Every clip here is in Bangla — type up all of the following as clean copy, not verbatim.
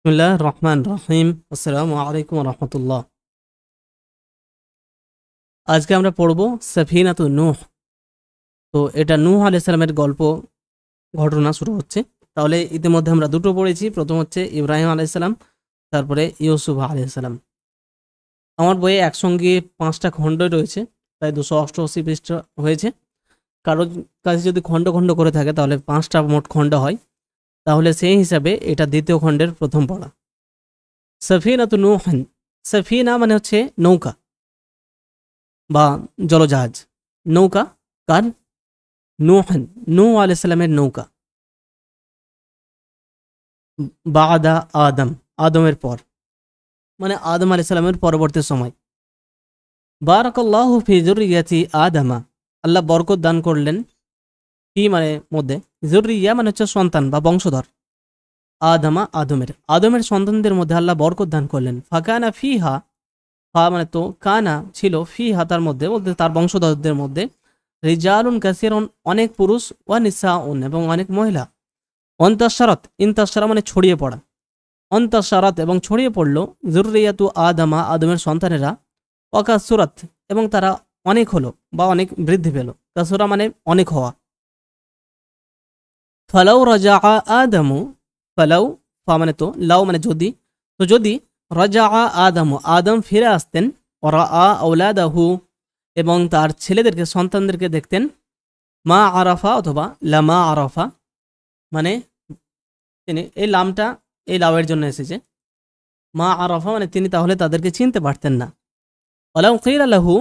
বিসমিল্লাহ রহমান রহিম। আসসালামু আলাইকুম রহমতুল্লাহ। আজকে আমরা পড়ব সাফিনাতু নূহ। তো এটা নূহ আলাইহিস সালামের গল্প, ঘটনা শুরু হচ্ছে। তাহলে ইতিমধ্যে আমরা দুটো পড়েছি। প্রথম হচ্ছে ইব্রাহিম আলাইহিস সালাম, তারপরে ইউসুফ আলাইহিস সালাম। আমার বইয়ে একসঙ্গে 5টা খণ্ড রয়েছে, প্রায় 288 পৃষ্ঠা হয়েছে। কারোর কাছে যদি খণ্ড খণ্ড করে থাকে তাহলে 5টা মোট খণ্ড হয়। তাহলে সেই হিসাবে এটা দ্বিতীয় খণ্ডের প্রথম পড়া। সাফিনাতু নূহ, সাফিনা মানে হচ্ছে নৌকা বা জলজাহাজ। নৌকা কার? নূহন, নূহ আলাইহিস সালামের নৌকা। বাদা আদম, আদমের পর, মানে আদম আলাইহিস সালামের পরবর্তী সময়। বারাকাল্লাহু ফি যুররিয়াতি আদমা, আল্লাহ বরকত দান করলেন কি মানে মধ্যে, যুররিয়া মানে হচ্ছে সন্তান বা বংশধর। আদমা আদমের, আদমের সন্তানদের মধ্যে আল্লাহ বরকত দান করলেন। ফাকানা ফিহা, ফা মানে তো, কানা ছিল, ফিহা তার মধ্যে, বলতে তার বংশধরদের মধ্যে, রিজালুন কাসিরুন অনেক পুরুষ, ওয়া নিসাউন এবং অনেক মহিলা। অন্তঃসারত, ইন্তাসারা মানে ছড়িয়ে পড়া, অন্তঃসারত এবং ছড়িয়ে পড়ল, যুররিয়াতু আদমা আদমের সন্তানেরা, ওয়াকাসুরাত এবং তারা অনেক হলো বা অনেক বৃদ্ধি পেল। কাসুরা মানে অনেক হওয়া। ফালাউ রাজা আদমু, ফালাউ, ফা মানে তো, লাউ মানে যদি, তো যদি, রাজা আদমু আদম ফিরে আসতেন, ওরা আউলাদাহু এবং তার ছেলেদেরকে সন্তানদেরকে দেখতেন, মা আরাফা অথবা লামা আরাফা, মানে তিনি, এই লামটা এই লাউয়ের জন্য এসেছে। মা আরাফা মানে তিনি তাহলে তাদেরকে চিনতে পারতেন না। ওয়ালাউ কিলা লাহু,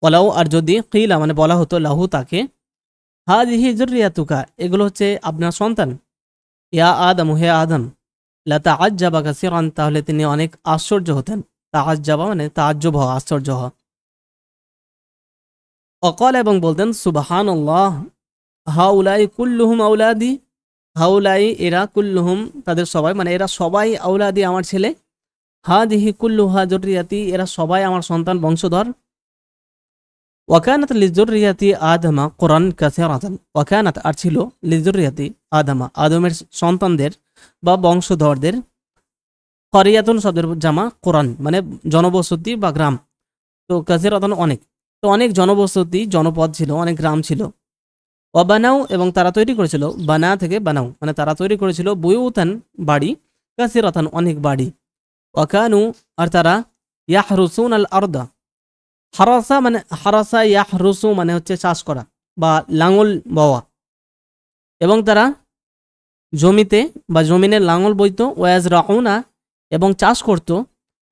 ওয়ালাউ আর যদি, কিলা মানে বলা হতো, লাহু তাকে, হাযিহি যুররিয়াতুকা এগুলো হচ্ছে আপনার সন্তান, ইয়া আদম হে আদম, লা তাআজ্জাবা কাসীরান তাহলে তিনি অনেক আশ্চর্য হতেন। তাআজ্জাবা মানে তাআজ্জুব হওয়া, আশ্চর্য হওয়া। ওয়াকাল এবং বলতেন, সুবহানাল্লাহ, হাউলাই কুল্লুহুম আউলাদি, হাউলাই এরা, কুল্লুহুম তাদের সবাই, মানে এরা সবাই, আউলাদি আমার ছেলে, হাদিহি কুল্লুহা যুররিয়াতি এরা সবাই আমার সন্তান বংশধর। ওয়াকানাত লিযুররিয়াতি আদমা কুরআন কাসীরাতান, ওয়াকানাত আর ছিল, লিযুররিয়াতি আদমা আদমের সন্তানদের বা বংশধরদের, করিয়াতুন শব্দের জামা, কোরআন মানে জনবসতি বা গ্রাম, তো কাসীরাতান অনেক, তো অনেক জনবসতি জনপদ ছিল, অনেক গ্রাম ছিল। ওয়াবানাউ এবং তারা তৈরি করেছিল, বানা থেকে বানাও মানে তারা তৈরি করেছিল, বুয়ুতান বাড়ি, কাসীরাতান অনেক বাড়ি। ওয়াকানু আর তারা, ইয়াহরুসুন আল আরদা, হারাসা মানে, হারাসা ইয়াহরুসু মানে হচ্ছে চাষ করা বা লাঙল বওয়া, এবং তারা জমিতে বা জমিনে লাঙল বইত, ওয়াজ রাউনা এবং চাষ করত,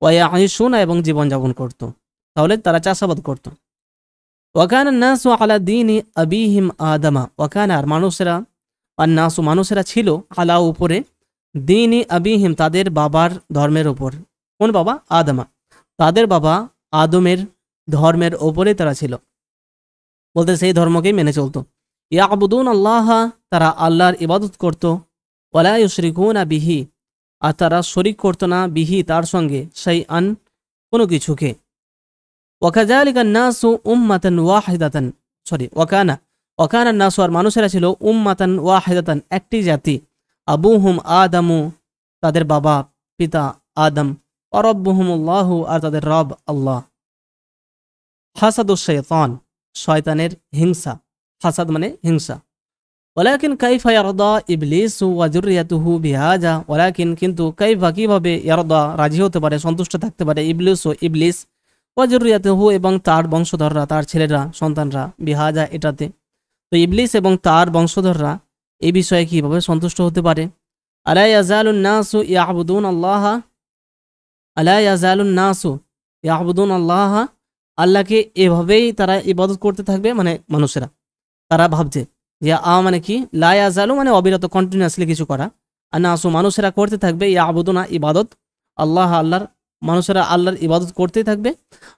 ওয়াইশুনা এবং জীবনযাপন করত, তাহলে তারা চাষাবাদ করত। ওয়াকানা নাসু আলা দীনি আবিহিম আদামা, ওয়াকানা আর মানুষেরা, আর নাসু মানুষেরা ছিল, আলা উপরে, দীনি আবিহিম তাদের বাবার ধর্মের উপর। কোন বাবা? আদমা, তাদের বাবা আদমের ধর্মের ওপরে তারা ছিল, বলতে সেই ধর্মকেই মেনে চলতো। ইয়াবুদুন আল্লাহ তারা আল্লাহর ইবাদত করত, ওয়ালা ইউশরিকুনা বিহি আর তারা শরিক করতো না, বিহি তার সঙ্গে, শাইআন কোনো কিছুকে। ওয়াকাযালিকা নাসু উম্মাতান ওয়াহিদাতান, ওয়াকানা নাসু আর মানুষেরা ছিল, উম্মাতান ওয়াহিদাতান একটি জাতি, আবুহুম আদামু তাদের বাবা পিতা আদম, অরব্বুহুমুল্লাহু আর তাদের রব আল্লাহ। হাসাদুশ শাইতান শয়তানের হিংসা, হাসাদ মানে হিংসা। ওয়ালাকিন কাইফা ইয়ারদা ইবলিসু ওয়া যুররিয়াতুহু বিহাযা, ওয়ালাকিন কিন্তু, কাইফা কিভাবে, ইয়ারদা রাজি হতে পারে, সন্তুষ্ট থাকতে পারে, ইবলিস ও ইবলিস, ওয়া যুররিয়াতুহু এবং তার বংশধররা, তার ছেলেরা সন্তানরা, বিহাযা এটাতে, তো ইবলিস এবং তার বংশধররা এই বিষয়ে কিভাবে সন্তুষ্ট হতে পারে। আলা ইয়াজালুন নাসু ইয়াবুদুন আল্লাহ, আলা ইয়াজালুন নাসু ইয়াবুদুন আল্লাহ আল্লাহকে এভাবেই তারা ইবাদত করতে থাকবে, মানে মানুষেরা, তারা ভাবছে যে মানে কি, লা ইয়াজালু মানে অবিরত, কন্টিনিউয়াসলি কিছু করা, আর নাসু মানুষেরা করতে থাকবে, ইয়াবুদুনা ইবাদত, আল্লাহ আল্লাহর, মানুষেরা আল্লাহর ইবাদত করতেই থাকবে।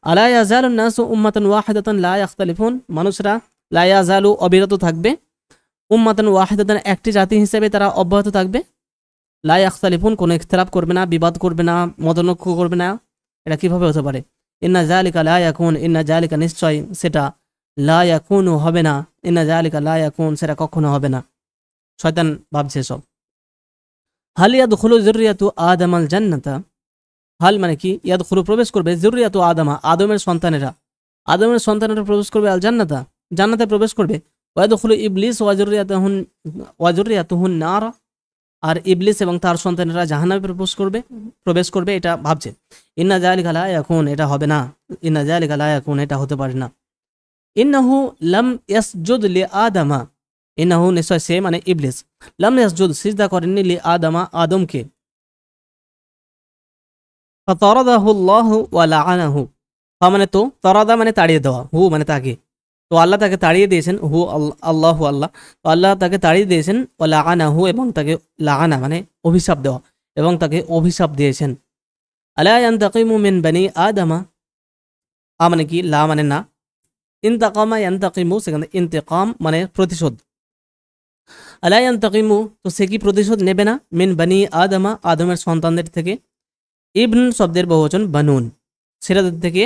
আলা ইয়াজালুন নাসু উম্মাতান ওয়াহিদাতান লা ইখতালিফুন মানুষেরা, লা ইয়াজালু অবিরত থাকবে, উম্মাতান ওয়াহিদাতান একটি জাতি হিসেবে তারা অব্যাহত থাকবে, লা ইখতালিফুন কোনো ইখতিলাফ করবে না, বিবাদ করবে না, মতনৈক্য করবে না। এটা কিভাবে হতে পারে? ইন্না জালিকা লা ইয়াকুন, ইন্না জালিকা নিশ্চয় সেটা, লা ইয়াকুনু হবে না, ইন্না জালিকা লা ইয়াকুন সেটা কখনো হবে না। শয়তান ভাবছে সব। হাল ইয়াদখুলু যুররিয়াতু আদামাল জান্নাতা, হাল মানে কি, ইয়াদখুলু প্রবেশ করবে, যুররিয়াতু আদামা আদমের সন্তানেরা, আদমের সন্তানেরা প্রবেশ করবে আল জান্নাতা, জান্নাতে প্রবেশ করবে। ওয়াদখুলু ইবলিস ওয়াজুররিয়াতুহুন নার, আর ইবলিস এবং তার সন্তানেরা জাহান্নামে প্রবেশ করবে এটা ভাবছে। ইন্না যালিকা লা ইয়াকুন, এটা হবে না। ইন্না যালিকা লা ইয়াকুন, এটা হতে পারে না। ইন্নাহু লাম ইয়াসজুদ লি আদামা, ইন্নাহু নিশ্চয় সে মানে ইবলিস, লাম ইয়াসজুদ সিজদা করেননি লি আদামা আদমকে। ফাতারাদাহু আল্লাহু ওয়া লাআনাহু, মানে তো তারাদা মানে তাড়িয়ে দেওয়া, হু মানে তাকে, তো আল্লাহ তাকে তাড়িয়ে দিয়েছেন, হু আল্লাহু আল্লাহ, তো আল্লাহ তাকে তাড়িয়ে দিয়েছেন, ওয়া লাআনাহু এবং তাকে লাআনা মানে অভিশাপ দেওয়া, এবং তাকে অভিশাপ দিয়েছেন। আলা ইয়ান্তাকিমু মিন বানি আদামা, মানে কি, লা মানে না, ইনতাকামা ইয়ান্তাকিমু সেখানে ইন্তেকাম মানে প্রতিশোধ। আলা ইয়ান্তাকিমু, তো সে কি প্রতিশোধ নেবে না, মিন বানি আদামা আদমের সন্তানদের থেকে, ইবন শব্দের বহুবচন বানুন, সেটাদের থেকে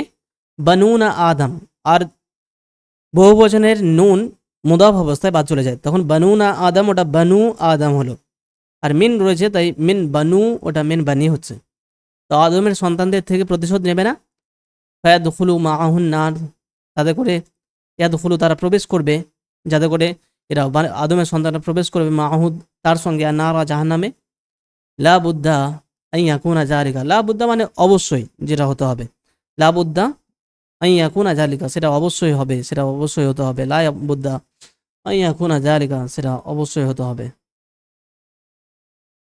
বানুনা আদম, আর বহুবচনের নুন মুদাফ অবস্থায় বাদ চলে যায়, তখন বানুনা আদম ওটা বানু আদম হলো, আর মিন রয়েছে তাই মিন বানু ওটা মিন বানি হচ্ছে। তো আদমের সন্তানদের থেকে প্রতিশোধ নেবে না। ফায়াদখুলু মাআহুন নার, তাতে করে ইয়াদখুলু তারা প্রবেশ করবে, যাতে করে এরা আদমের সন্তানরা প্রবেশ করবে মাহুদ তার সঙ্গে, আর নারা জাহান্নামে। লা বুদ্দা আইয়াকুনা জালিকা, লা বুদ্দা মানে অবশ্যই যেটা হতে হবে, লা বুদ্দা আইয়াকুনা জালিকা সেটা অবশ্যই হবে, সেটা অবশ্যই হতে হবে, লা বুদ্দা আইয়াকুনা জালিকা সেটা অবশ্যই হতে হবে।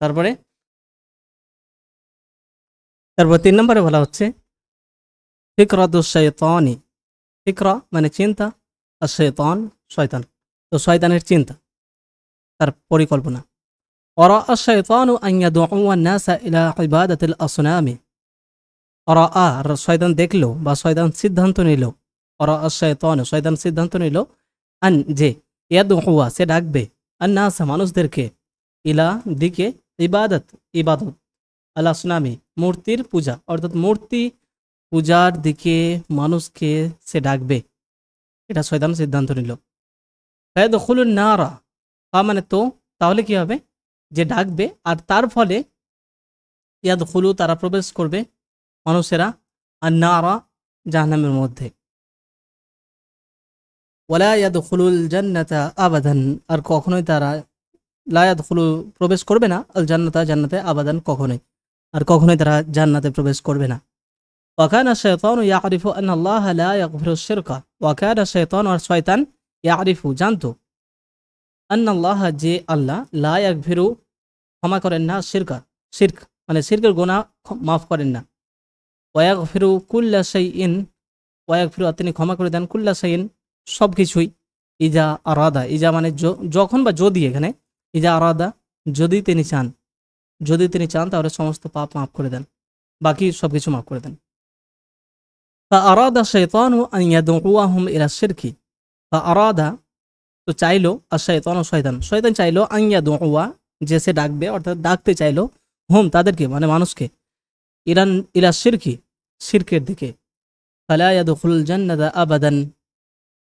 তারপরে 3 নম্বরে বলা হচ্ছে ফিকরাতুশ শাইতানি, ফিকরা মানে চিন্তা, আর শয়তান শয়তান, তো শয়তানের চিন্তা, তার পরিকল্পনা। ওরা আশ-শাইতানু আন ইয়াদউআ আন-নাসা ইলা ইবাদাতিল আসনামি, ওরা শয়তান দেখলো বা শয়তান সিদ্ধান্ত নিল, ওরা আশ-শাইতানু শয়তান সিদ্ধান্ত নিল, আন যে, ইয়াদউআ সে ডাকবে, আন-নাসা মানুষদেরকে, ইলা দিকে, ইবাদত আল আসনামি মূর্তির পূজা, অর্থাৎ মূর্তি পূজার দিকে মানুষকে সে ডাকবে, এটা শয়তান সিদ্ধান্ত নিল। ফায়াদখুলুন নারা, মানে তো তাহলে কি হবে, যে ডাকবে আর তার ফলে ইয়াদখুলু তারা প্রবেশ করবে মানুষেরা, আর নারা জাহান্নামের মধ্যে। ওয়ালা ইয়াদখুলুল জান্নাতা আবাদান, আর কখনোই তারা, লা ইয়াদখুলু প্রবেশ করবে না, আল জান্নাতা জান্নাতে, আবাদান কখনোই, আর কখনোই তারা জান্নাতে প্রবেশ করবে না। ওয়াকানা শাইতানু ইয়ারিফু আন্না আল্লাহ লা ইয়াগফিরুশ শিরকা, ওয়াকানা শাইতান আর শয়তান ইয়ারিফু জানতো, আন্না আল্লাহ যে আল্লাহ, লা ইয়াগফিরু ক্ষমা করেন না, শিরক মানে শিরকের গুনাহ মাফ করেন না, ওয়াগফিরু কুল্লা শাইইন, ওয়াগফিরু তিনি ক্ষমা করে দেন, কুল্লা শাইইন সব কিছুই, ইজা আরাদা, ইজা মানে যখন বা যদি, এখানে ইজা আরাদা যদি তিনি চান, যদি তিনি চান তাহলে সমস্ত পাপ মাফ করে দেন, বাকি সব কিছু মাফ করে দেন। ফাআরাদা শাইতানু আন ইয়াদউআহুম ইলা শিরকি, ফাআরাদা তো চাইলো, আর শাইতানু শয়তান চাইলো, আন ইয়াদউআ যে সে ডাকবে, অর্থাৎ ডাকতে চাইলো, হুম তাদেরকে মানে মানুষকে, ইলা শিরকি শিরকের দিকে। ফালা ইয়াদখুলুল জান্নাতা আবাদান,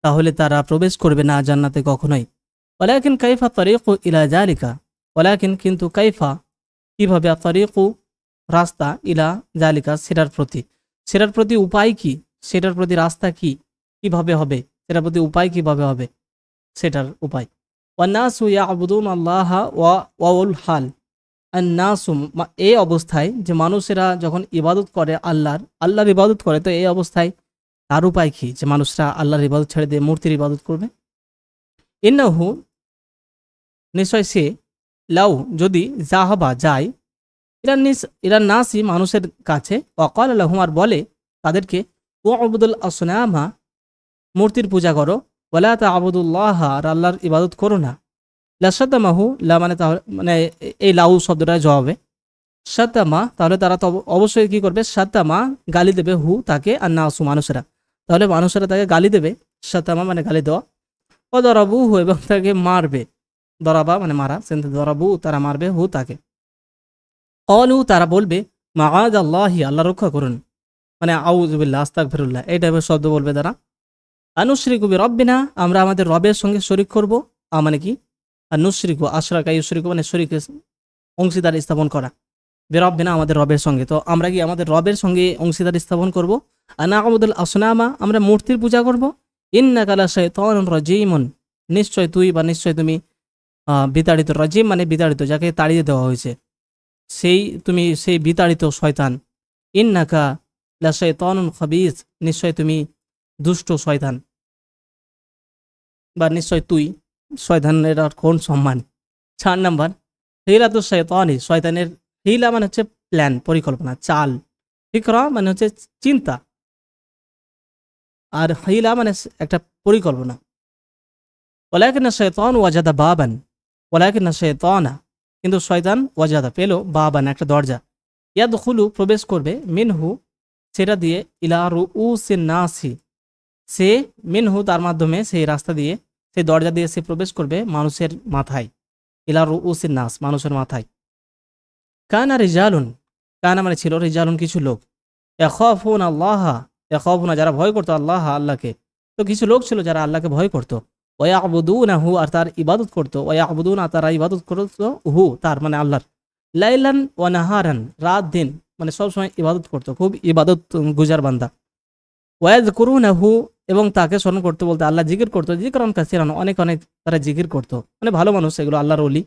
তাহলে তারা প্রবেশ করবে না জান্নাতে কখনোই। ওয়ালাকিন কাইফা তারিকু ইলা জালিকা, ওয়ালাকিন কিন্তু কাইফা কিভাবে, তারিকু রাস্তা, ইলা জালিকা সেটার প্রতি উপায় কি, সেটার প্রতি রাস্তা কি, কিভাবে হবে, সেটার প্রতি উপায় কিভাবে হবে, সেটার উপায়। ওয়ান্নাসু ইয়াবুদুন আল্লাহ ওয়াউল হাল, আন্নাসু এই অবস্থায় যে মানুষেরা যখন ইবাদত করে আল্লাহর ইবাদত করে, তো এই অবস্থায় তার উপায় কি, যে মানুষরা আল্লাহর ইবাদত ছেড়ে দিয়ে মূর্তির ইবাদত করবে। ইন্নাহু নিশ্চয় সে, লাউ যদি, জাহাবা যায়, ইরা নাসি মানুষের কাছে, ওয়াকাল লাহুম আর বলে তাদেরকে, ওয়াবুদুল আসনামা মূর্তির পূজা করো, ওয়ালা তা'বুদুল্লাহ আর আল্লাহর ইবাদত করো না, লাশাতামাহু লা মানে এই লাউ শব্দটা জবাবে, শাতামা তাহলে তারা তো অবশ্যই কি করবে, শাতামা গালি দেবে, হু তাকে, আর নাসু মানুষেরা, তাহলে মানুষেরা তাকে গালি দেবে, শাতামা মানে গালি দেওয়া, ও দরাবু হু এবং তাকে মারবে, দরাবা মানে মারা, সেন্তে দরাবু তারা মারবে, হু তাকে। অলু তারা বলবে, মাআদ আল্লাহি আল্লাহ রক্ষা করুন, মানে আউযুবিল্লাহ আস্তাগফিরুল্লাহ, এই টাইপের শব্দ বলবে তারা। আনুশরিকু বিরাব্বিনা আমরা আমাদের রবের সঙ্গে শরীক করব, মানে কি, আর নুশরিকু আশরাকা ইউশরিকু মানে শরীক অংশীদার স্থাপন করা, বেরব্বিনা আমাদের রবের সঙ্গে। তো আমরা কি আমাদের রবের সঙ্গে অংশীদার স্থাপন করব? আনা আবুদুল আসনামা, আমরা মূর্তির পূজা করব। ইন্নাকা লাশাইতানুর রাজিমুন, নিশ্চয় তুই বা নিশ্চয় তুমি বিতাড়িত। রাজিম মানে বিতাড়িত, যাকে তাড়িয়ে দেওয়া হয়েছে, তুমি সেই বিতাড়িত শয়তান। ইন্নাকা লাশাইতানুন খাবিস, নিশ্চয় তুমি দুষ্ট শয়তান, বা নিশ্চয় তুই। শয়তানের আর কোন সম্মান। 4 নাম্বার, হিলাতু শাইতানি, শয়তানের হিলা মানে হচ্ছে প্ল্যান, পরিকল্পনা, চাল। ফিকরা মানে হচ্ছে চিন্তা, আর হিলা মানে একটা পরিকল্পনা। ওয়ালাকিন শাইতান ওয়াজাদা বাবান, ওয়ালাকিন শাইতানা, কিন্তু শয়তান ওয়াজাদা পেল, বাবান একটা দরজা, ইয়াদখুলু প্রবেশ করবে, মিনহু সেটা দিয়ে, ইলা রুউসিন নাসি, সে মিনহু তার মাধ্যমে, সেই রাস্তা দিয়ে, সেই দরজা দিয়ে সে প্রবেশ করবে মানুষের মাথায়, ইলা রুউসিন নাস, মানুষের মাথায়। কানা রিজালুন, কানা মানে ছিল, রিজালুন কিছু লোক, ইয়াখাফুন আল্লাহ, ইয়াখাফুনা যারা ভয় করতো, আল্লাহ আল্লাহকে। তো কিছু লোক ছিল যারা আল্লাহকে ভয় করতো, ওয়ায়াবুদুনাহু আর তার ইবাদত করতো, ওয়ায়াবুদুনা তারা ইবাদত করতো, হু তার মানে আল্লাহর, লাইলান ওয়া নাহারান রাত দিন, মানে সবসময় ইবাদত করতো, খুব ইবাদত গুজার বান্দা। ওয়াযকুরুনাহু এবং তাকে স্মরণ করতে বলতে আল্লাহ জিকির করতো, জিকরান কাসীরান অনেক অনেক তারা জিকির করতো, মানে ভালো মানুষ এগুলো, আল্লাহর ওলি।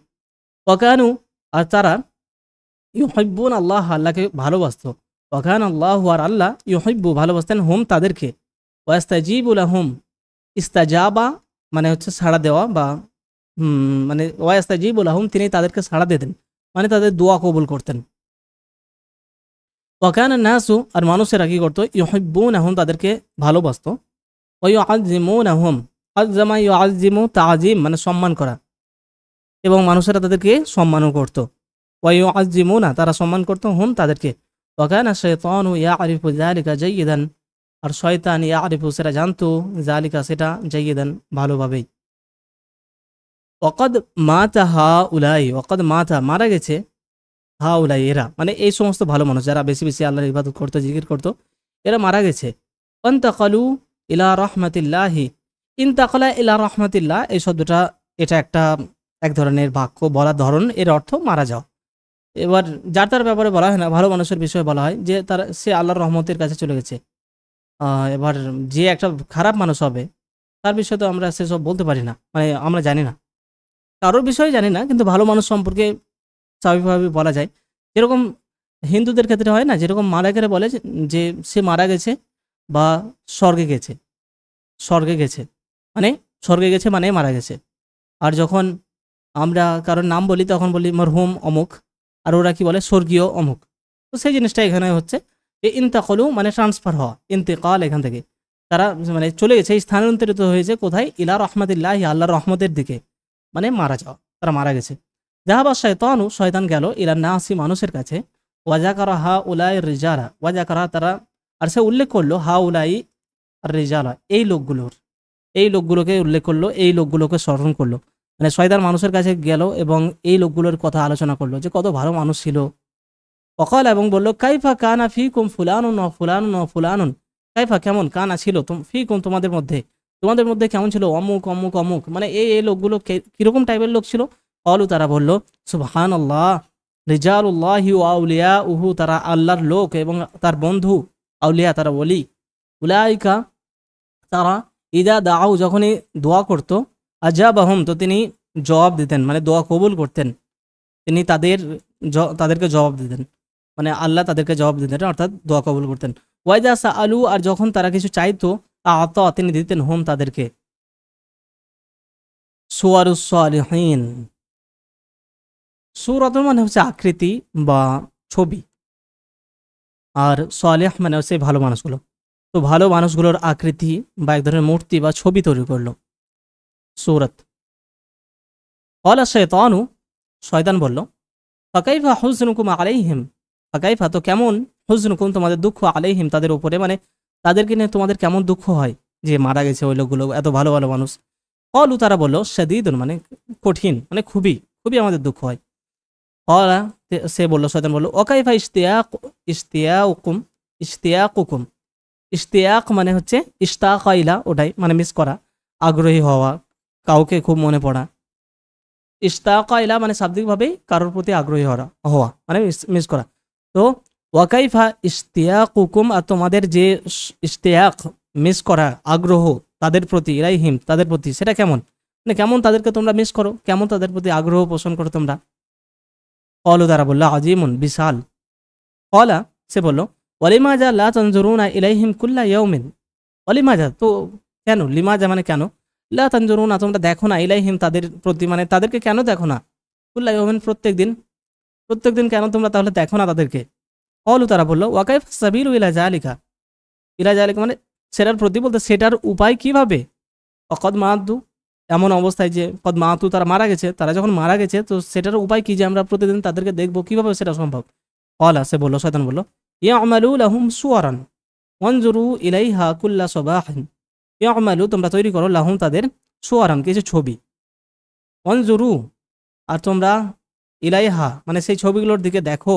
ওয়াকানু আর তারা ইউহিব্বুন আল্লাহ আল্লাহকে ভালোবাসতো, ওয়াকান আল্লাহু আর আল্লাহ ইউহিব্বু ভালোবাসতেন, হুম তাদেরকে, ওয়াস্তাজিবু লাহুম, ইস্তাজাবা মানে হচ্ছে সাড়া দেওয়া, বা মানে ওয়াস্তাজিবু লাহুম তিনি তাদেরকে সাড়া দিতেন, মানে তাদের দোয়া কবুল করতেন। ওয়াকান নাসু আর মানুষেরা কি করতো, ইউহিব্বুনাহুম তাদেরকে ভালোবাসতো, ওয়ায়ুআযযিমুনাহুম, আযযামা ইউআযযিমু তাযীম মানে সম্মান করা, এবং মানুষেরা তাদেরকে সম্মানও করতো, ওয়ায়ুআযযিমুনা তারা সম্মান করতো, হুম তাদেরকে। ওয়াকানা শাইতানু ইয়ারিফু যালিকা জাইয়িদান, আর শয়তান ইয়ারিফু সেটা জানতো, যালিকা সেটা জাইয়িদান ভালোভাবেই। ওয়াকাদ মাতা হাউলাই, ওয়াকাদ মাতা মারা গেছে, হাউলাই এরা মানে এই সমস্ত ভালো মানুষ যারা বেশি বেশি আল্লাহর ইবাদত করতো, জিকির করতো, এরা মারা গেছে। ইন্তাকালু ইলা রাহমাতিল্লাহি, ইন্তাকালা ইলা রাহমাতিল্লাহ, এই শব্দটা এটা একটা এক ধরনের বাক্য বলার ধরন, এর অর্থ মারা যাওয়া। এবার যার তার ব্যাপারে বলা হয় না, ভালো মানুষের বিষয়ে বলা হয় যে তার সে আল্লাহর রহমতের কাছে চলে গেছে। এবার যে একটা খারাপ মানুষ হবে তার বিষয়ে তো আমরা সেসব বলতে পারি না, মানে আমরা জানি না, কারোর বিষয়ে জানি না, কিন্তু ভালো মানুষ সম্পর্কে স্বাভাবিকভাবে বলা যায়। যেরকম হিন্দুদের ক্ষেত্রে হয় না, যেরকম মালাকেরা বলে যে সে মারা গেছে বা স্বর্গে গেছে, স্বর্গে গেছে মানে, স্বর্গে গেছে মানে মারা গেছে। আর যখন আমরা কারোর নাম বলি তখন বলি মরহুম অমুক, আর ওরা কি বলে স্বর্গীয় অমুক। তো সেই জিনিসটা এখানে হচ্ছে যে ইন্তাকলু মানে ট্রান্সফার হওয়া, ইন্তেকাল এখান থেকে তারা মানে চলে গেছে, স্থানান্তরিত হয়েছে কোথায়, ইলা রহমাতিল্লাহি আল্লাহর রহমতের দিকে, মানে মারা যাওয়া, তারা মারা গেছে। যাহাবা শয়তানু শয়তান গেল, ইলা নাসি মানুষের কাছে, ওয়াজাকারা হা উলাই রিজালা, ওয়াজাকারা তারা আর সে উল্লেখ করলো, হা উলাই আর রিজালা এই লোকগুলোর, এই লোকগুলোকে উল্লেখ করলো, এই লোকগুলোকে স্মরণ করলো, মানে শয়তান মানুষের কাছে গেল এবং এই লোকগুলোর কথা আলোচনা করলো যে কত ভালো মানুষ ছিল। অকাল এবং বলল, কাইফা কানা ফিকুম ফুলানুন ওয়া ফুলানুন ওয়া ফুলানুন, কাইফা কেমন, কানা ছিল, ফিকুম তোমাদের মধ্যে, তোমাদের মধ্যে কেমন ছিল, অমুক অমুক অমুক, মানে এই লোকগুলো কিরকম টাইপের লোক ছিল। অলু তারা বলল, সুবহানাল্লাহ রিজালুল্লাহি ওয়া আউলিয়াউহু, তারা আল্লাহর লোক এবং তার বন্ধু, আউলিয়া তারা ওলি, উলাইকা তারা, ইদা দাউ যখনই দোয়া করতো, আজাবাহুম তো তিনি জবাব দিতেন, মানে দোয়া কবুল করতেন, তিনি তাদেরকে জবাব দিতেন, মানে আল্লাহ তাদেরকে জবাব দিতেন, অর্থাৎ দোয়া কবুল করতেন। ওয়াইদা সাআলু আর যখন তারা কিছু চাইতো, আতা তিনি দিতেন, হুম তাদেরকে। সুওয়ারুস সালিহিন, সূরাতুন মানে হচ্ছে আকৃতি বা ছবি, আর সালেহ মানে হচ্ছে ভালো মানুষগুলো। তো ভালো মানুষগুলোর আকৃতি বা এক ধরনের মূর্তি বা ছবি তৈরি করলো সূরাত। ক্বালা শাইতানু শয়তান বলল, ফাকাইফা হুজনুকুম আলাইহিম, ফাকাইফা তো কেমন, হুজনুকুম তোমাদের দুঃখ, আলাইহিম তাদের উপরে, মানে তাদেরকে নিয়ে তোমাদের কেমন দুঃখ হয় যে মারা গেছে ওই লোকগুলো, এত ভালো ভালো মানুষ। ক্বালু তারা বলল, শাদীদুন মানে কঠিন, মানে খুবই খুবই আমাদের দুঃখ হয়। ক্বালা সে বলল, শয়তান বলল, ওয়াকাইফা ইশতিয়াকুকুম, ইশতিয়াকুকুম, ইশতিয়াক মানে হচ্ছে ইশতাকাইলা, ওটাই মানে মিস করা, আগ্রহী হওয়া, কাউকে খুব মনে পড়া। ইশতাকা ইলা মানে শাব্দিকভাবে কারোর প্রতি আগ্রহী হওয়া মানে মিস করা। তো ওয়াকাইফা ইশতিয়াকুকুম, আর তোমাদের যে ইশতিয়াক মিস করা আগ্রহ তাদের প্রতি, ইলাইহিম তাদের প্রতি, সেটা কেমন, মানে কেমন তাদেরকে তোমরা মিস করো, কেমন তাদের প্রতি আগ্রহ পোষণ করো তোমরা। কলু, তারা বললো আজিমুন বিশাল। কলা, সে বলল ওয়ালিমাজা লা তানজুরুনা ইলাইহিম কুল্লা ইয়াউমিন। ওয়ালিমাজা, তো কেন, লিমাজা মানে কেন, লা তানজুরুনা তোমরা দেখো না, ইলাইহিম তাদের প্রতি মানে তাদেরকে কেন দেখো না, কুল্লা ইয়াউমিন প্রত্যেক দিন কেন তোমরা তাহলে দেখো না তাদেরকে। কলু, তারা বললো ওয়াকাইফ সাবিলু ইলা জালিকা, মানে সেটার প্রতি বলতে সেটার উপায় কিভাবে, অকদ মাহাদু, এমন অবস্থায় যে কদ মাহাতু তারা মারা গেছে, তারা যখন মারা গেছে তো সেটার উপায় কি যে আমরা প্রতিদিন তাদেরকে দেখবো, কিভাবে সেটা সম্ভব। কলা, সে বললো, শয়তান বললো ইয়ামালু লাহুম সুওয়ারান ওয়ানজুরু ইলাইহা কুল্লা সাবাহিন। ইয়ামালু তোমরা তৈরি করো, লাহুম তাদের, সুওয়ারান কিছু ছবি, ওয়ানজুরু আর তোমরা, ইলাইহা মানে সেই ছবিগুলোর দিকে দেখো,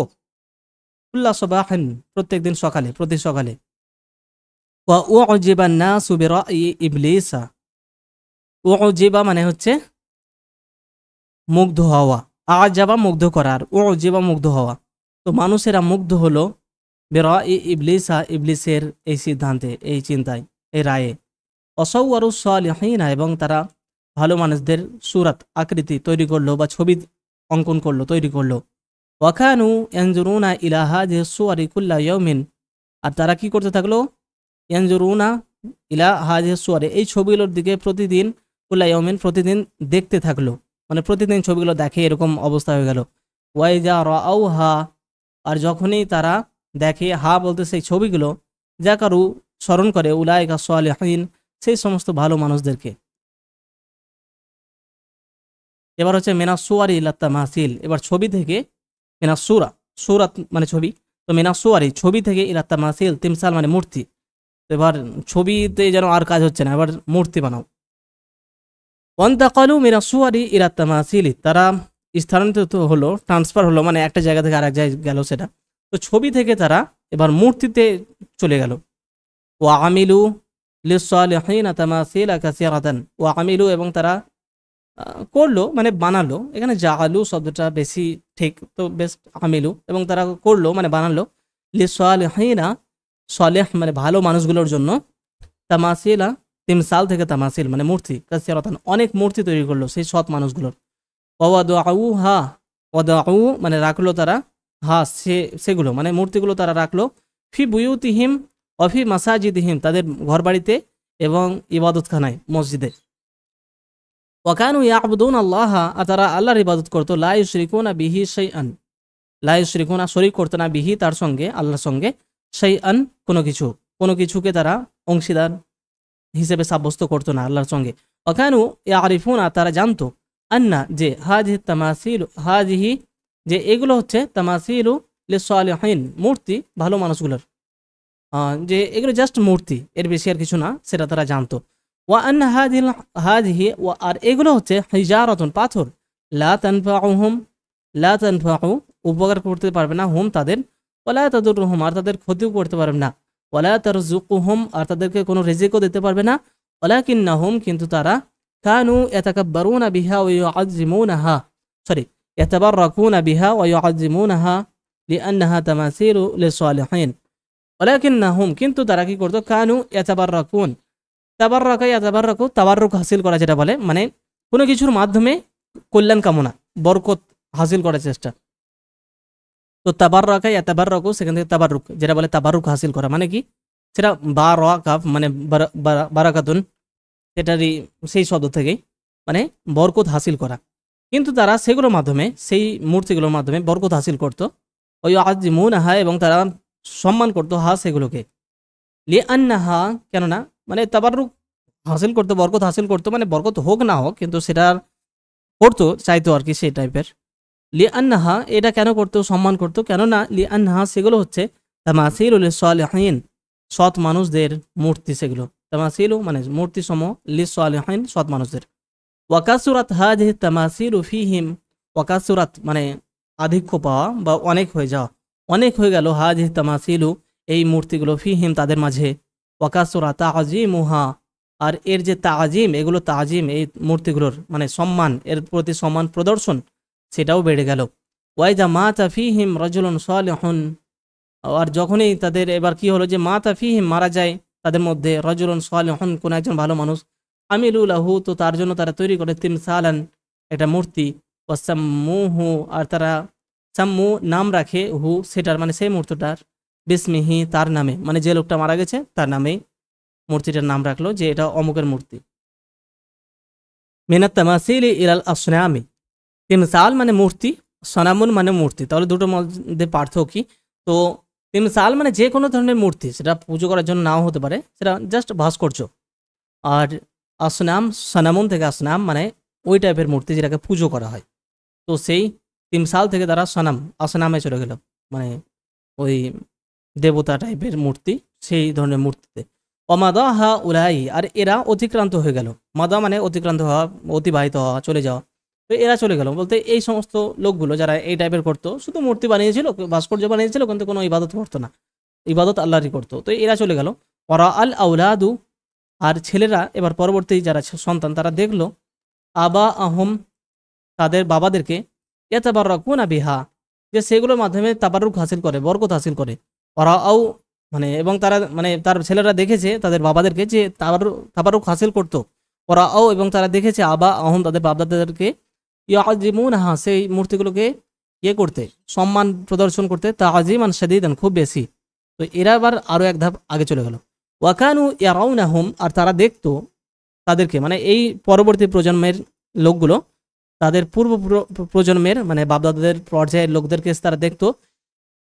কুল্লা সাবাহিন প্রত্যেকদিন সকালে, প্রতি সকালে। ওয়া উজিবান নাসু বিরাই ইবলিসা, উজিবা মানে হচ্ছে মুগ্ধ হওয়া, আজাবা মুগ্ধ করার, উজিবা মুগ্ধ হওয়া। তো মানুষেরা মুগ্ধ হলো বিরাই ইবলিসা ইবলিসের এই সিদ্ধান্তে, এই চিন্তায়, এই রায়ে। অসাউয়ারু সালিহিনা এবং তারা ভালো মানুষদের সুরাত আকৃতি তৈরি করলো বা ছবি অঙ্কন করলো, তৈরি করলো। ওয়াকানু ইয়ানজুরুনা ইলা হাযিহি সুওয়ারি কুল্লা ইয়াউমিন, আর তারা কি করতে থাকলো, ইয়ানজুরুনা ইলা হাযিহি সুওয়ারি এই ছবিগুলোর দিকে প্রতিদিন, কুল্লা ইয়াউমিন প্রতিদিন দেখতে থাকলো, মানে প্রতিদিন ছবিগুলো দেখে, এরকম অবস্থা হয়ে গেল। ওয়াইজা রাআউহা, আর যখনই তারা দেখে, হা বলতে সেই ছবিগুলো, যাকারু স্মরণ করে, উলাইকা সালিহিন সেই সমস্ত ভালো মানুষদেরকে। এবার হচ্ছে মিনাস সুওয়ারি ইলা তামাসিল, এবার ছবি থেকে, মিনাস সুরা, সুরাত মানে ছবি, তো মিনাস সুওয়ারি ছবি থেকে, ইলা তামাসিল তিমসাল মানে মূর্তি। এবার ছবিতে যেন আর কাজ হচ্ছে না, এবার মূর্তি বানাও। ওয়ান্তাকালু মিনাস সুওয়ারি ইলা তামাসিল, তারা স্থানান্তরিত হলো, ট্রান্সফার হলো, মানে একটা জায়গা থেকে আরেক জায়গায় গেল সেটা। তো ছবি থেকে তারা এবার মূর্তিতে চলে গেল। ওয়া আমিলু লিসসালিহিনা তামাসিলা কাসীরাতান, ওয়া আমিলু এবং তারা করলো মানে বানালো, এখানে জাআলু শব্দটা বেশি ঠিক, তো বেস্ট আমিলু, এবং তারা করলো মানে বানালো, লিসসালিহিনা সালেহ মানে ভালো মানুষগুলোর জন্য, তামাসিলা তিমসাল থেকে তামাসিল মানে মূর্তি, কাসীরাতান অনেক মূর্তি তৈরি করলো সেই সৎ মানুষগুলোর। ওয়াদাউহা, ওয়াদাউ মানে রাখলো তারা, হা সেগুলো মানে মূর্তিগুলো তারা রাখলো, ফি বুয়ুতিহিম অফি মাসাজিদিহিম তাদের ঘরবাড়িতে এবং ইবাদতখানায়, মসজিদে। ওয়াকানু ইয়াবুদুন আল্লাহ, আর তারা আল্লাহর ইবাদত করতো, লা ইউশরিকুনা বিহি শাইআন, লা ইউশরিকুনা শরীক করতো না, বিহি তার সঙ্গে, আল্লাহর সঙ্গে, শাইআন কোনো কিছুকে তারা অংশীদার হিসেবে সাব্যস্ত করতো না আল্লাহর সঙ্গে। ওয়াকানু ইয়ারিফুনা তারা জানতো, আন্না যে, হাজিহি তামাসিল, হাজিহি যে এগুলো হচ্ছে, তামাসিলু লিসসালিহিন মূর্তি ভালো মানুষগুলোর, যে এগুলো জাস্ট মূর্তি, এর বেশি আর কিছু না, সেটা তারা জানতো। ওয়া আন্না হাজিহি আর এগুলো হচ্ছে হিজারাতুন পাথর, লা তানফাউহুম, লা তানফাউ উপকার করতে পারবে না, হুম তাদের, ওয়ালা তাদুরুহুম আর তাদের ক্ষতিও করতে পারবে না, ওয়ালা তারযুকুহুম আর তাদেরকে কোনো রিজিকও দিতে পারবে না, ওয়ালাকিন্নাহুম কিন্তু তারা, কানু ইয়াতাকাব্বারুনা বিহা ওয়া ইউআযজিমুনাহা, ইয়াতাবাররাকুনা বিহা ওয়া ইউআযজিমুনাহা লিআন্নাহা তামাসিলু লিসসালিহিন। ওয়ালাকিন্নাহুম কিন্তু তারা কি করতো, কানু ইয়াতাবাররাকুন, তাবাররুক হাসিল করা যেটা বলে, মানে কোনো কিছুর মাধ্যমে কল্যাণ কামনা, বরকত হাসিল করার চেষ্টা। তো তাবাররাকু সেখান থেকে তাবাররুক যেটা বলে, তাবাররুক হাসিল করা মানে কি, সেটা বারাকাত মানে বারাকাতুন, সেটারই সেই শব্দ থেকেই, মানে বরকত হাসিল করা। কিন্তু তারা সেগুলোর মাধ্যমে, সেই মূর্তিগুলোর মাধ্যমে বরকত হাসিল করতো, ওই আজিমুনাহা এবং তারা সম্মান করতো, হা সেগুলোকে, লিআন্নাহা কেননা মানে তাবাররুক হাসিল করতো, বরকত হাসিল করতো, মানে বরকত হোক না হোক কিন্তু সেটা করতো, চাইতো আর কি, সেই টাইপের। লিআন্নাহা এটা কেন করতো, সম্মান করতো, কেননা লিআন্নাহা সেগুলো হচ্ছে তামাসিলুল লিসসালিহিন সৎ মানুষদের মূর্তি, সেগুলো তামাসিলু মানে মূর্তি সমূহ, লিসসালিহিন সৎ মানুষদের। ওয়াকাসুরাত হাযিহি তামাসিলু ফীহিম, ওয়াকাসুরাত মানে আধিক্য পাওয়া বা অনেক হয়ে যাওয়া, অনেক হয়ে গেল, হাযিহি তামাসিলু এই মূর্তিগুলো, ফীহিম তাদের মাঝে, ওয়াকাসুরা তাযীমুহা আর এর যে তাজিম, এগুলো তাজিম, এই মূর্তিগুলোর মানে সম্মান, এর প্রতি সম্মান প্রদর্শন সেটাও বেড়ে গেল। ওয়াইদা মাতা ফিহিম রাজুলুন সালিহুন, আর যখনই তাদের এবার কি হলো যে মাতা ফিহিম মারা যায় তাদের মধ্যে রাজুলুন সালিহুন, কোন একজন ভালো মানুষ, আমিলু লাহু, তো তার জন্য তারা তৈরি করে তিমসালান, একটা মূর্তি, ওয়াসাম্মুহু, আর তারা সাম্মু নাম রাখে, হু সেটার মানে সেই মূর্তিটার, বিসমিহি তার নামে, মানে যে লোকটা মারা গেছে তার নামেই মূর্তিটার নাম রাখলো যে এটা অমুকের মূর্তি। মিনাত তামাসিলি ইলাল আসনামি, তিমসাল মানে মূর্তি, সনামুন মানে মূর্তি, তাহলে দুটোর মধ্যে পার্থক্য কি? তো তিমসাল মানে যে কোনো ধরনের মূর্তি, সেটা পুজো করার জন্য নাও হতে পারে, সেটা জাস্ট ভাস্কর্য। আর আসনাম, সনামুন থেকে আসনাম মানে ওই টাইপের মূর্তি যেটাকে পুজো করা হয়। তো সেই তিমসাল থেকে তারা সনাম আসনামে চলে গেল, মানে ওই দেবতা টাইপের মূর্তি, সেই ধরনের মূর্তিতে। অমাদা হা উলাই, আর এরা অতিক্রান্ত হয়ে গেল, মাদা মানে অতিক্রান্ত হওয়া, অতিবাহিত হওয়া, চলে যাওয়া। তো এরা চলে গেল বলতে এই সমস্ত লোকগুলো যারা এই টাইপের করতো, শুধু মূর্তি বানিয়েছিল, ভাস্কর্য বানিয়েছিল, কিন্তু কোনো ইবাদত করতো না, ইবাদত আল্লাহরই করতো, তো এরা চলে গেল। ওরা আল আউলাদু, আর ছেলেরা এবার পরবর্তী যারা সন্তান তারা দেখলো আবা আহম, তাদের বাবাদেরকে, ইয়াতাবাররাকুনা বিহা, যে সেগুলোর মাধ্যমে তাবারুক হাসিল করে, বরকত হাসিল করে। ওরা আও মানে এবং তারা মানে তার ছেলেরা দেখেছে তাদের বাবাদেরকে যে তাবারুক হাসিল করতো। ওরা আও এবং তারা দেখেছে আবা আহম, তাদের বাপদাদাদেরকে, ইয়াজিমুনহা, সেই মূর্তিগুলোকে ইয়ে করতে, সম্মান প্রদর্শন করতে, তাজিমান শাদীদান, খুব বেশি। তো এরা আবার আরো এক ধাপ আগে চলে গেল। ওয়াকানু ইয়ারাউনাহুম, আর তারা দেখতো তাদেরকে, মানে এই পরবর্তী প্রজন্মের লোকগুলো তাদের পূর্ব প্রজন্মের মানে বাপদাদাদের পর্যায়ের লোকদেরকে তারা দেখতো,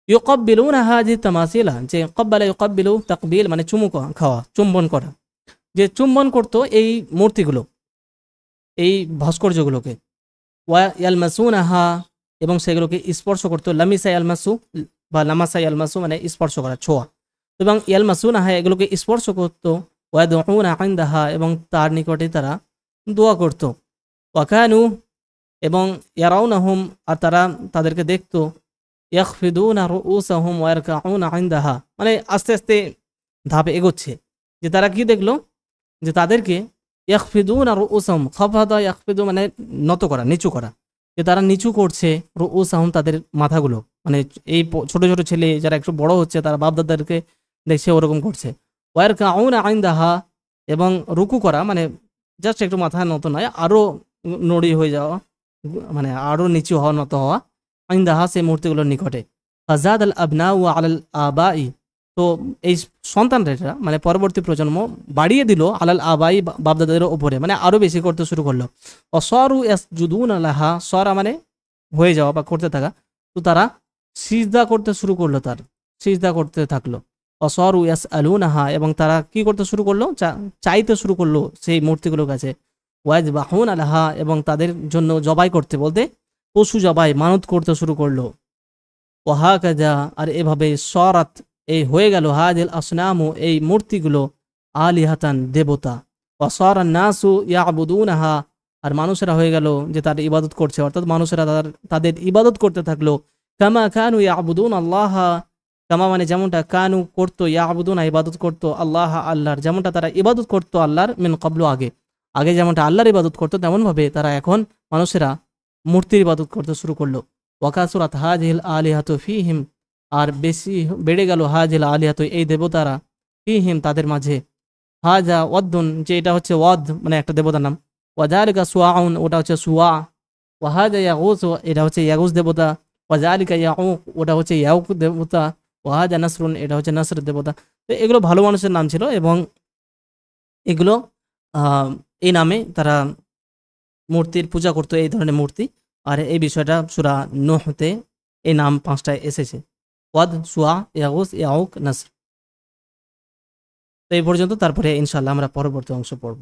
ইউকাব্বিলুনা হাযিহি তামাসিলা, যে কব্বালা ইউকাব্বিলু তাকবিল মানে চুমু খাওয়া, চুম্বন করা, যে চুম্বন করতো এই মূর্তিগুলো, এই ভাস্কর্যগুলোকে। ওয়া ইয়ালমাসুনাহা, এবং সেগুলোকে স্পর্শ করতো, লামিসা ইয়ালমাসু বা লামাসা ইয়ালমাসু মানে স্পর্শ করা, ছোঁয়া, এবং ইয়ালমাসুনাহা এগুলোকে স্পর্শ করতো। ওয়াদউনা ইনদাহা, এবং তার নিকটে তারা দোয়া করতো। ওয়াকানু, এবং ইয়ারাউনাহুম, আর তারা তাদেরকে দেখতো, ইয়াখফিদুনা রুউসাহুম ওয়া ইয়ারকাউনা ইনদাহা, মানে আস্তে আস্তে ধাপে এগোচ্ছে, যে তারা কি দেখলো যে তাদেরকে ইয়াখফিদুনা রুউসাহুম, খাফাদা ইয়াখফিদু মানে নত করা, নিচু করা, যে তারা নিচু করছে রুউসাহুম তাদের মাথাগুলো, মানে এই ছোট ছোট ছেলে যারা একটু বড় হচ্ছে তারা বাপদাদাদেরকে দেখছে ওরকম করছে। ওয়া ইয়ারকাউনা ইনদাহা, এবং রুকু করা মানে জাস্ট একটু মাথা নত নয়, আরো নড়ি হয়ে যাওয়া, মানে আরো নিচু হওয়া, নত হওয়া, ইনদাহা সেই মূর্তিগুলোর নিকটে। ফাজাদ আল আবনাউ আলাল আবাই, তো এই সন্তানরা মানে পরবর্তী প্রজন্ম বাড়িয়ে দিল আলাল আবাই বাপদাদাদের উপরে, মানে আরো বেশি করতে শুরু করলো। অসরু ইয়াসজুদুনা লাহা, সরা মানে হয়ে যাওয়া বা করতে থাকা, তো তারা সিজদা করতে শুরু করলো, তার সিজদা করতে থাকলো। অসরু ইয়াসআলুনাহা, এবং তারা কি করতে শুরু করলো, চাইতে শুরু করলো সেই মূর্তিগুলোর কাছে। ওয়াজবাহুনা লাহা, এবং তাদের জন্য জবাই করতে বলতে পশু জবাই, মানত করতে শুরু করলো। ওয়াহাকাজা, আর এভাবে সরাত এই হয়ে গেল, হাজিল আসনামু এই মূর্তিগুলো, আলিহাতান দেবতা, ওয়াসারান নাসু ইয়াবুদুনাহা, আর মানুষেরা হয়ে গেল যে তার ইবাদত করছে, অর্থাৎ মানুষেরা তাদের ইবাদত করতে থাকলো। কামা কানু ইয়াবুদুন আল্লাহ, কামা মানে যেমনটা, কানু করতো, ইয়াবুদুনা ইবাদত করতো, আল্লাহ আল্লাহর, যেমনটা তারা ইবাদত করতো আল্লাহর, মিন ক্বাবলু আগে, আগে যেমনটা আল্লাহর ইবাদত করতো তেমনভাবে তারা এখন মানুষেরা মূর্তির ইবাদত করতে শুরু করলো। ওয়াকাসুরাত হাজিল আলিহাতু ফিহিম, আর বেশি বেড়ে গেল হাজিল আলিহাতু এই দেবতারা, ফিহিম তাদের মাঝে। হাজা ওয়াদ্দুন, যে এটা হচ্ছে ওয়াদ মানে একটা দেবতার নাম। ওয়াজালিকা সুয়াউন, ওটা হচ্ছে সুয়া। ওয়াহাজা ইয়াগুস, এটা হচ্ছে ইয়াগুস দেবতা। ওয়াজালিকা ইয়াউক, ওটা হচ্ছে ইয়াউক দেবতা। ওয়াহাজা নাসরুন, এটা হচ্ছে নাসর দেবতা। তো এগুলো ভালো মানুষের নাম ছিল, এবং এগুলো এই নামে তারা মূর্তির পূজা করতো, এই ধরনের মূর্তি। আর এই বিষয়টা সূরা নূহতে এই নাম 5টায় এসেছে, ওয়াদ, সুয়া, ইয়াগুস, ইয়াউক, নাসর। তো এই পর্যন্ত, তারপরে ইনশাআল্লাহ আমরা পরবর্তী অংশ পড়ব।